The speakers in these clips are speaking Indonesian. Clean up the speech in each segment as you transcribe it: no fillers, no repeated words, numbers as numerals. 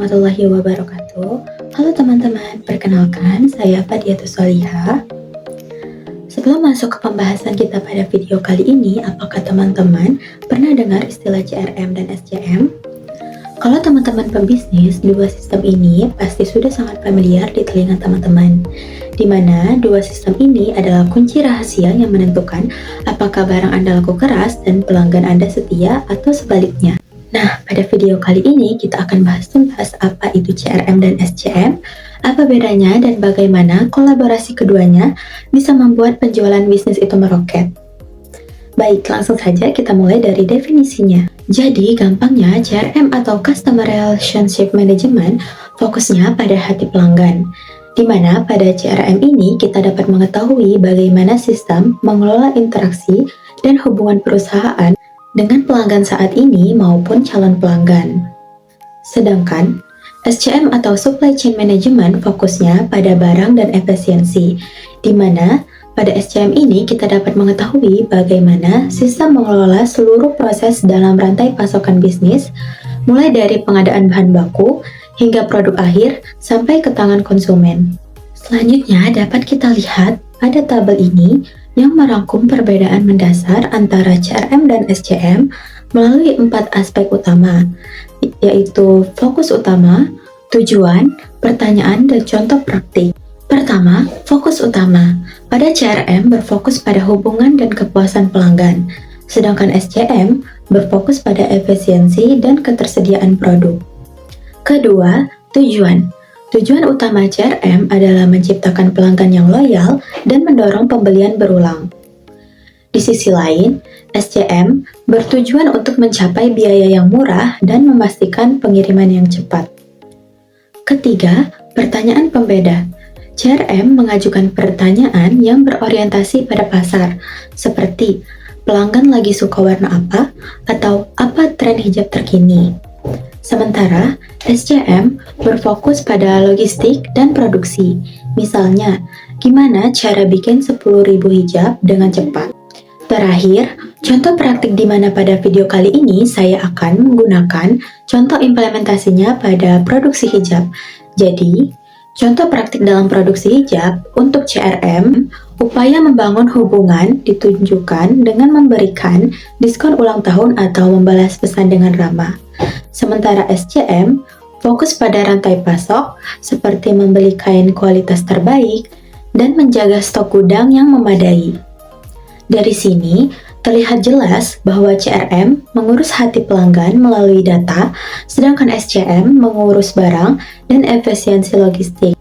warahmatullahi wabarakatuh. Halo teman-teman, perkenalkan saya Fadiatus Solihah. Sebelum masuk ke pembahasan kita pada video kali ini, apakah teman-teman pernah dengar istilah CRM dan SCM? Kalau teman-teman pebisnis, dua sistem ini pasti sudah sangat familiar di telinga teman-teman, di mana dua sistem ini adalah kunci rahasia yang menentukan apakah barang Anda laku keras dan pelanggan Anda setia atau sebaliknya. Nah, pada video kali ini kita akan bahas tuntas apa itu CRM dan SCM, apa bedanya dan bagaimana kolaborasi keduanya bisa membuat penjualan bisnis itu meroket. Baik, langsung saja kita mulai dari definisinya. Jadi, gampangnya CRM atau Customer Relationship Management fokusnya pada hati pelanggan, di mana pada CRM ini kita dapat mengetahui bagaimana sistem mengelola interaksi dan hubungan perusahaan dengan pelanggan saat ini maupun calon pelanggan. Sedangkan SCM atau Supply Chain Management fokusnya pada barang dan efisiensi, di mana pada SCM ini kita dapat mengetahui bagaimana sistem mengelola seluruh proses dalam rantai pasokan bisnis, mulai dari pengadaan bahan baku hingga produk akhir sampai ke tangan konsumen. Selanjutnya dapat kita lihat pada tabel ini yang merangkum perbedaan mendasar antara CRM dan SCM melalui 4 aspek utama, yaitu fokus utama, tujuan, pertanyaan, dan contoh praktik. Pertama, fokus utama. Pada CRM berfokus pada hubungan dan kepuasan pelanggan, sedangkan SCM berfokus pada efisiensi dan ketersediaan produk. Kedua, tujuan. Tujuan utama CRM adalah menciptakan pelanggan yang loyal dan mendorong pembelian berulang. Di sisi lain, SCM bertujuan untuk mencapai biaya yang murah dan memastikan pengiriman yang cepat. Ketiga, pertanyaan pembeda. CRM mengajukan pertanyaan yang berorientasi pada pasar, seperti pelanggan lagi suka warna apa atau apa tren hijab terkini. Sementara SCM berfokus pada logistik dan produksi. Misalnya, gimana cara bikin 10.000 hijab dengan cepat. Terakhir, contoh praktik di mana pada video kali ini saya akan menggunakan contoh implementasinya pada produksi hijab. Jadi, contoh praktik dalam produksi hijab untuk CRM, upaya membangun hubungan ditunjukkan dengan memberikan diskon ulang tahun atau membalas pesan dengan ramah. Sementara SCM fokus pada rantai pasok seperti membeli kain kualitas terbaik dan menjaga stok gudang yang memadai. Dari sini terlihat jelas bahwa CRM mengurus hati pelanggan melalui data, sedangkan SCM mengurus barang dan efisiensi logistik.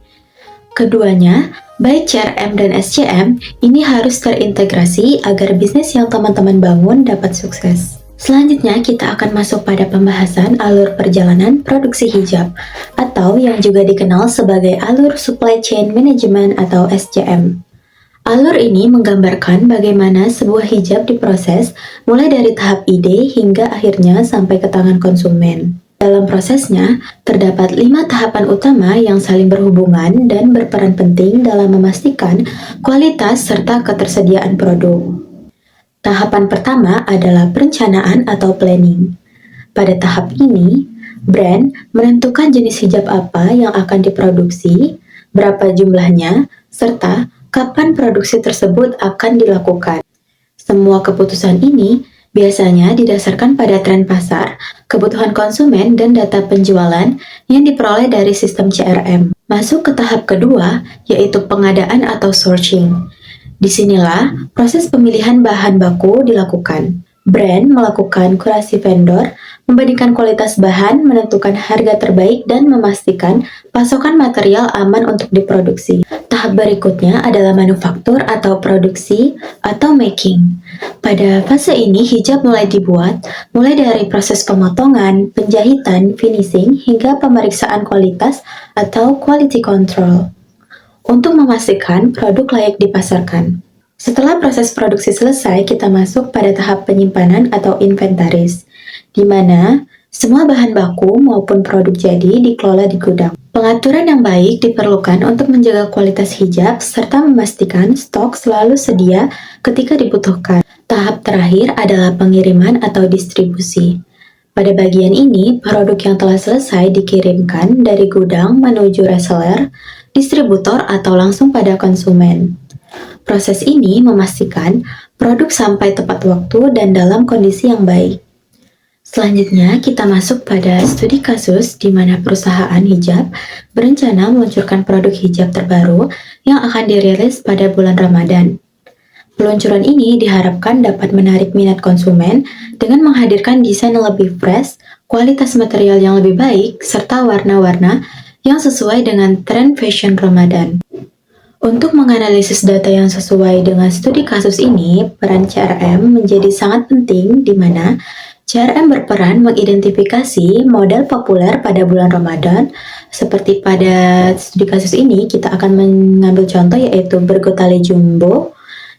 Keduanya, baik CRM dan SCM, ini harus terintegrasi agar bisnis yang teman-teman bangun dapat sukses. Selanjutnya kita akan masuk pada pembahasan alur perjalanan produksi hijab atau yang juga dikenal sebagai alur Supply Chain Management atau SCM. Alur ini menggambarkan bagaimana sebuah hijab diproses mulai dari tahap ide hingga akhirnya sampai ke tangan konsumen. Dalam prosesnya, terdapat 5 tahapan utama yang saling berhubungan dan berperan penting dalam memastikan kualitas serta ketersediaan produk. Tahapan pertama adalah perencanaan atau planning. Pada tahap ini, brand menentukan jenis hijab apa yang akan diproduksi, berapa jumlahnya, serta kapan produksi tersebut akan dilakukan. Semua keputusan ini biasanya didasarkan pada tren pasar, kebutuhan konsumen, dan data penjualan yang diperoleh dari sistem CRM. Masuk ke tahap kedua, yaitu pengadaan atau sourcing. Disinilah proses pemilihan bahan baku dilakukan. Brand melakukan kurasi vendor, membandingkan kualitas bahan, menentukan harga terbaik, dan memastikan pasokan material aman untuk diproduksi. Tahap berikutnya adalah manufaktur atau produksi atau making. Pada fase ini hijab mulai dibuat, mulai dari proses pemotongan, penjahitan, finishing, hingga pemeriksaan kualitas atau quality control, untuk memastikan produk layak dipasarkan. Setelah proses produksi selesai, kita masuk pada tahap penyimpanan atau inventaris, di mana semua bahan baku maupun produk jadi dikelola di gudang. Pengaturan yang baik diperlukan untuk menjaga kualitas hijab serta memastikan stok selalu sedia ketika dibutuhkan. Tahap terakhir adalah pengiriman atau distribusi. Pada bagian ini, produk yang telah selesai dikirimkan dari gudang menuju reseller, distributor, atau langsung pada konsumen. Proses ini memastikan produk sampai tepat waktu dan dalam kondisi yang baik. Selanjutnya, kita masuk pada studi kasus di mana perusahaan hijab berencana meluncurkan produk hijab terbaru yang akan dirilis pada bulan Ramadan. Peluncuran ini diharapkan dapat menarik minat konsumen dengan menghadirkan desain yang lebih fresh, kualitas material yang lebih baik, serta warna-warna yang sesuai dengan tren fashion Ramadan. Untuk menganalisis data yang sesuai dengan studi kasus ini, peran CRM menjadi sangat penting di mana CRM berperan mengidentifikasi model populer pada bulan Ramadan. Seperti pada studi kasus ini, kita akan mengambil contoh yaitu Bergo Tali Jumbo.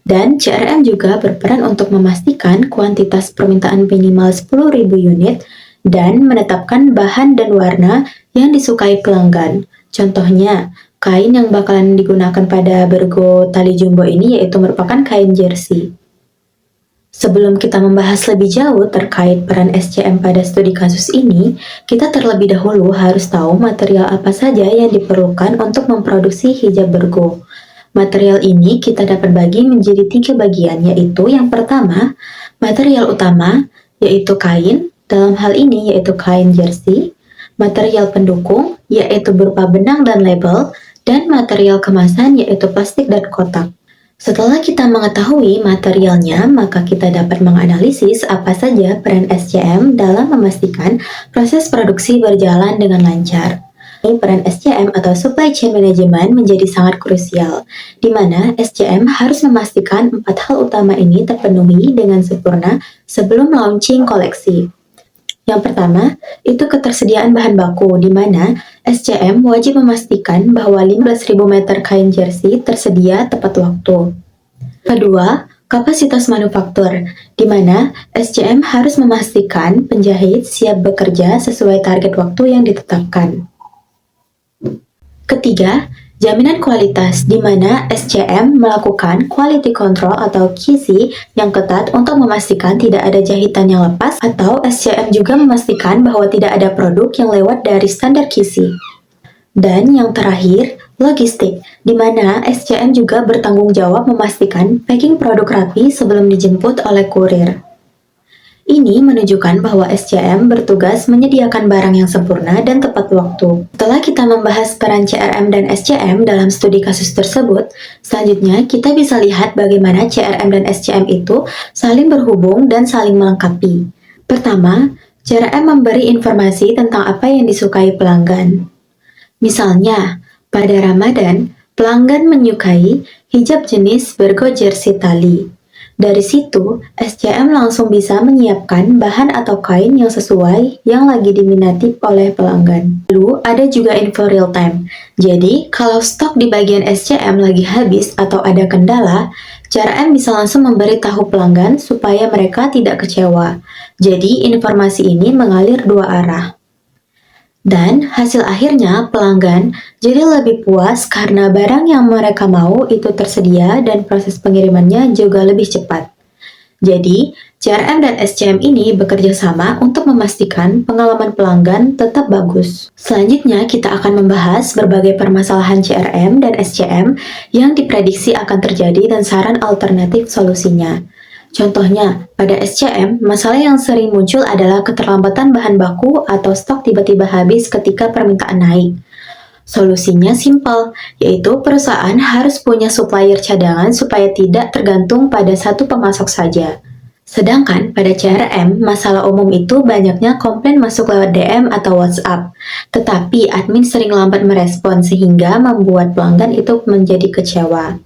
Dan CRM juga berperan untuk memastikan kuantitas permintaan minimal 10.000 unit dan menetapkan bahan dan warna yang disukai pelanggan. Contohnya, kain yang bakalan digunakan pada Bergo Tali Jumbo ini yaitu merupakan kain jersey. Sebelum kita membahas lebih jauh terkait peran SCM pada studi kasus ini, kita terlebih dahulu harus tahu material apa saja yang diperlukan untuk memproduksi hijab Bergo. Material ini kita dapat bagi menjadi 3 bagian, yaitu yang pertama, material utama, yaitu kain, dalam hal ini yaitu kain jersey, material pendukung, yaitu berupa benang dan label, dan material kemasan, yaitu plastik dan kotak. Setelah kita mengetahui materialnya, maka kita dapat menganalisis apa saja peran SCM dalam memastikan proses produksi berjalan dengan lancar. Peran SCM atau Supply Chain Management menjadi sangat krusial, di mana SCM harus memastikan 4 hal utama ini terpenuhi dengan sempurna sebelum launching koleksi. Yang pertama, itu ketersediaan bahan baku, di mana SCM wajib memastikan bahwa 15.000 meter kain jersey tersedia tepat waktu. Kedua, kapasitas manufaktur, di mana SCM harus memastikan penjahit siap bekerja sesuai target waktu yang ditetapkan. Ketiga, jaminan kualitas, di mana SCM melakukan quality control atau QC yang ketat untuk memastikan tidak ada jahitan yang lepas, atau SCM juga memastikan bahwa tidak ada produk yang lewat dari standar QC. Dan yang terakhir, logistik, di mana SCM juga bertanggung jawab memastikan packing produk rapi sebelum dijemput oleh kurir. Ini menunjukkan bahwa SCM bertugas menyediakan barang yang sempurna dan tepat waktu. Setelah kita membahas peran CRM dan SCM dalam studi kasus tersebut, selanjutnya kita bisa lihat bagaimana CRM dan SCM itu saling berhubung dan saling melengkapi. Pertama, CRM memberi informasi tentang apa yang disukai pelanggan. Misalnya, pada Ramadan, pelanggan menyukai hijab jenis Bergo jersey tali. Dari situ, SCM langsung bisa menyiapkan bahan atau kain yang sesuai yang lagi diminati oleh pelanggan. Lalu, ada juga info real time. Jadi, kalau stok di bagian SCM lagi habis atau ada kendala, CRM bisa langsung memberitahu pelanggan supaya mereka tidak kecewa. Jadi, informasi ini mengalir dua arah. Dan hasil akhirnya pelanggan jadi lebih puas karena barang yang mereka mau itu tersedia dan proses pengirimannya juga lebih cepat. Jadi, CRM dan SCM ini bekerja sama untuk memastikan pengalaman pelanggan tetap bagus. Selanjutnya, kita akan membahas berbagai permasalahan CRM dan SCM yang diprediksi akan terjadi dan saran alternatif solusinya. Contohnya, pada SCM, masalah yang sering muncul adalah keterlambatan bahan baku atau stok tiba-tiba habis ketika permintaan naik. Solusinya simpel, yaitu perusahaan harus punya supplier cadangan supaya tidak tergantung pada satu pemasok saja. Sedangkan pada CRM, masalah umum itu banyaknya komplain masuk lewat DM atau WhatsApp, tetapi admin sering lambat merespon sehingga membuat pelanggan itu menjadi kecewa.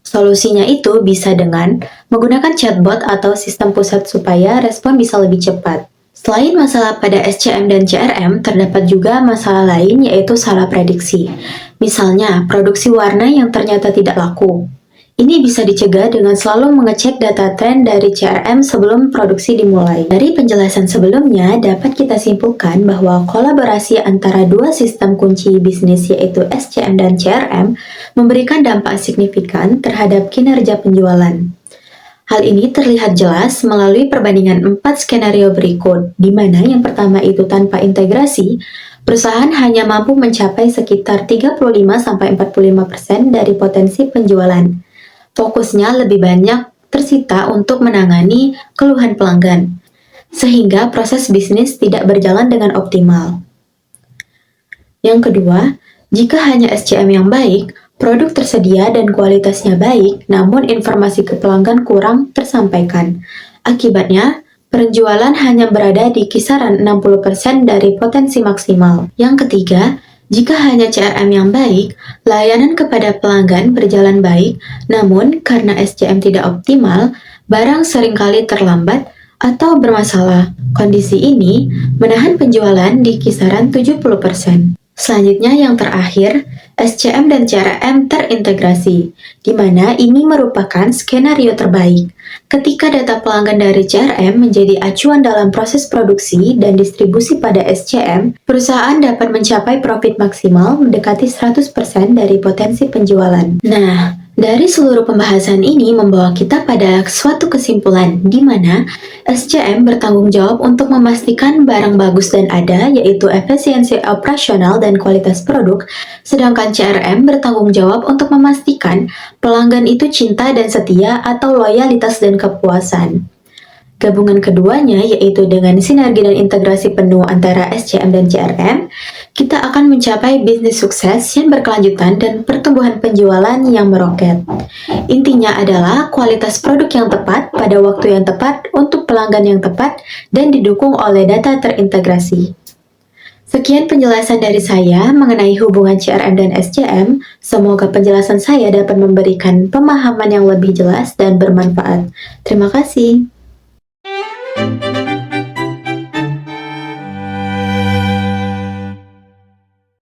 Solusinya itu bisa dengan menggunakan chatbot atau sistem pusat supaya respon bisa lebih cepat. Selain masalah pada SCM dan CRM, terdapat juga masalah lain yaitu salah prediksi. Misalnya, produksi warna yang ternyata tidak laku. Ini bisa dicegah dengan selalu mengecek data tren dari CRM sebelum produksi dimulai. Dari penjelasan sebelumnya, dapat kita simpulkan bahwa kolaborasi antara dua sistem kunci bisnis yaitu SCM dan CRM memberikan dampak signifikan terhadap kinerja penjualan. Hal ini terlihat jelas melalui perbandingan 4 skenario berikut, di mana yang pertama itu tanpa integrasi, perusahaan hanya mampu mencapai sekitar 35-45% dari potensi penjualan. Fokusnya lebih banyak tersita untuk menangani keluhan pelanggan, sehingga proses bisnis tidak berjalan dengan optimal. Yang kedua, jika hanya SCM yang baik, produk tersedia dan kualitasnya baik, namun informasi ke pelanggan kurang tersampaikan. Akibatnya, penjualan hanya berada di kisaran 60% dari potensi maksimal. Yang ketiga, jika hanya CRM yang baik, layanan kepada pelanggan berjalan baik, namun karena SCM tidak optimal, barang seringkali terlambat atau bermasalah. Kondisi ini menahan penjualan di kisaran 70%. Selanjutnya yang terakhir, SCM dan CRM terintegrasi, di mana ini merupakan skenario terbaik. Ketika data pelanggan dari CRM menjadi acuan dalam proses produksi dan distribusi pada SCM, perusahaan dapat mencapai profit maksimal mendekati 100% dari potensi penjualan. Nah, dari seluruh pembahasan ini membawa kita pada suatu kesimpulan, di mana SCM bertanggung jawab untuk memastikan barang bagus dan ada, yaitu efisiensi operasional dan kualitas produk, sedangkan CRM bertanggung jawab untuk memastikan pelanggan itu cinta dan setia atau loyalitas dan kepuasan. Gabungan keduanya, yaitu dengan sinergi dan integrasi penuh antara SCM dan CRM, kita akan mencapai bisnis sukses yang berkelanjutan dan pertumbuhan penjualan yang meroket. Intinya adalah kualitas produk yang tepat pada waktu yang tepat untuk pelanggan yang tepat dan didukung oleh data terintegrasi. Sekian penjelasan dari saya mengenai hubungan CRM dan SCM. Semoga penjelasan saya dapat memberikan pemahaman yang lebih jelas dan bermanfaat. Terima kasih.